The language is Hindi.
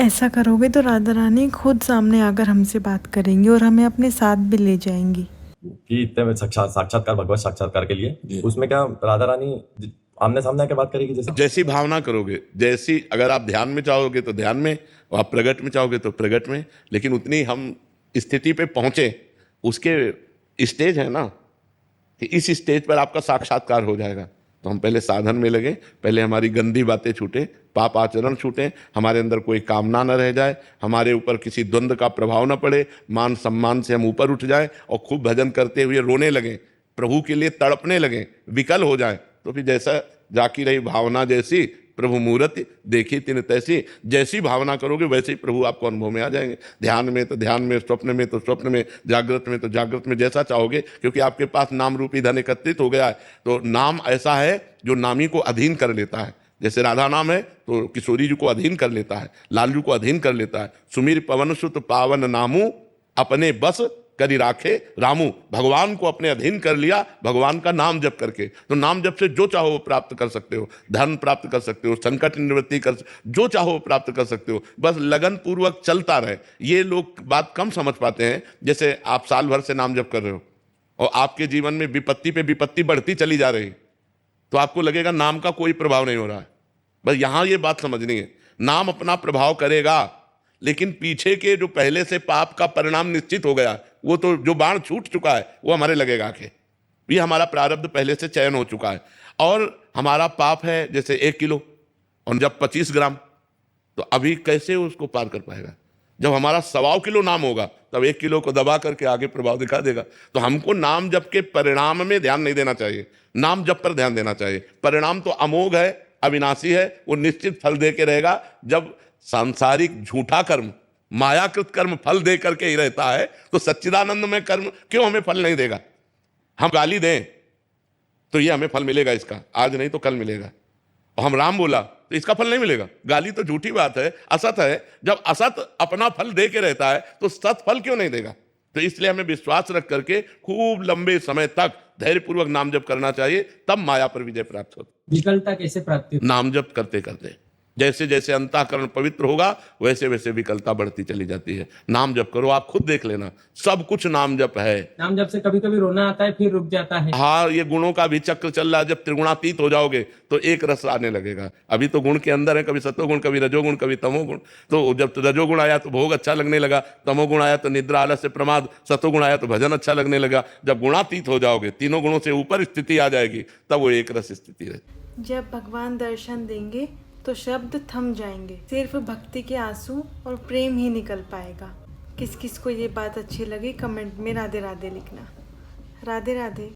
ऐसा करोगे तो राधा रानी खुद सामने आकर हमसे बात करेंगी और हमें अपने साथ भी ले जाएंगी। कि इतने में साक्षात्कार भगवत साक्षात्कार के लिए उसमें क्या राधा रानी आमने सामने आके बात करेगी? जैसी भावना करोगे, जैसी, अगर आप ध्यान में चाहोगे तो ध्यान में, और आप प्रगट में चाहोगे तो प्रगट में, लेकिन उतनी हम स्थिति पे पहुंचे, उसके स्टेज है ना कि इस स्टेज पर आपका साक्षात्कार हो जाएगा। तो हम पहले साधन में लगे, पहले हमारी गंदी बातें छूटे, पाप आचरण छूटे, हमारे अंदर कोई कामना न रह जाए, हमारे ऊपर किसी द्वंद्व का प्रभाव न पड़े, मान सम्मान से हम ऊपर उठ जाए और खूब भजन करते हुए रोने लगें, प्रभु के लिए तड़पने लगें, विकल हो जाए। तो फिर जैसा जाकी रही भावना जैसी, प्रभु मूर्ति देखी तिन तैसी, जैसी भावना करोगे वैसे ही प्रभु आपको अनुभव में आ जाएंगे। ध्यान में तो ध्यान में, स्वप्न में तो स्वप्न में, जागृत में तो जागृत में, जैसा चाहोगे, क्योंकि आपके पास नाम रूपी धन एकत्रित हो गया है। तो नाम ऐसा है जो नामी को अधीन कर लेता है। जैसे राधा नाम है तो किशोरी जी को अधीन कर लेता है, लालजू को अधीन कर लेता है। सुमीर पवन सुत पावन नामू, अपने बस करी राखे रामू। भगवान को अपने अधीन कर लिया, भगवान का नाम जप करके। तो नाम जप से जो चाहो वो प्राप्त कर सकते हो, धन प्राप्त कर सकते हो, संकट निवृत्ति कर, जो चाहो वो प्राप्त कर सकते हो। बस लगन पूर्वक चलता रहे। ये लोग बात कम समझ पाते हैं। जैसे आप साल भर से नाम जप कर रहे हो और आपके जीवन में विपत्ति पे विपत्ति बढ़ती चली जा रही, तो आपको लगेगा नाम का कोई प्रभाव नहीं हो रहा है। बस यहां ये बात समझनी है, नाम अपना प्रभाव करेगा, लेकिन पीछे के जो पहले से पाप का परिणाम निश्चित हो गया, वो तो जो बाण छूट चुका है वो हमारे लगेगा कि ये हमारा प्रारब्ध पहले से चयन हो चुका है। और हमारा पाप है जैसे 1 किलो और जब 25 ग्राम, तो अभी कैसे उसको पार कर पाएगा? जब हमारा 1.25 किलो नाम होगा तब 1 किलो को दबा करके आगे प्रभाव दिखा देगा। तो हमको नाम जप के परिणाम में ध्यान नहीं देना चाहिए, नाम जप पर ध्यान देना चाहिए। परिणाम तो अमोघ है, अविनाशी है, वो निश्चित फल दे के रहेगा। जब सांसारिक झूठा कर्म, मायाकृत कर्म फल दे करके ही रहता है, तो सच्चिदानंद में कर्म क्यों हमें फल नहीं देगा? हम गाली दें तो ये हमें फल मिलेगा इसका, आज नहीं तो कल मिलेगा। और हम राम बोला तो इसका फल नहीं मिलेगा। गाली तो झूठी बात है, असत है। जब असत अपना फल दे के रहता है तो सत फल क्यों नहीं देगा? तो इसलिए हमें विश्वास रख करके खूब लंबे समय तक धैर्यपूर्वक नाम जप करना चाहिए, तब माया पर विजय प्राप्त होती। विकलता कैसे प्राप्त होती? नाम जप करते करते जैसे जैसे अंतःकरण पवित्र होगा वैसे वैसे विकलता बढ़ती चली जाती है। नाम जप करो, आप खुद देख लेना, सब कुछ नाम जप है। नाम जप से कभी कभी रोना आता है, फिर रुक जाता है। हाँ, ये गुणों का भी चक्र चल रहा है। जब त्रिगुणातीत हो जाओगे तो एक रस आने लगेगा। अभी तो गुण के अंदर है, कभी सतोगुण, कभी रजोगुण, कभी तमोगुण। तो जब रजोगुण आया तो भोग अच्छा लगने लगा, तमोगुण आया तो निद्रा आलस्य प्रमाद, सतोगुण आया तो भजन अच्छा लगने लगा। जब गुणातीत हो जाओगे, तीनों गुणों से ऊपर स्थिति आ जाएगी, तब वो एक रस स्थिति रहती। जब भगवान दर्शन देंगे तो शब्द थम जाएंगे, सिर्फ भक्ति के आंसू और प्रेम ही निकल पाएगा। किस किस को ये बात अच्छी लगी कमेंट में राधे राधे लिखना। राधे राधे।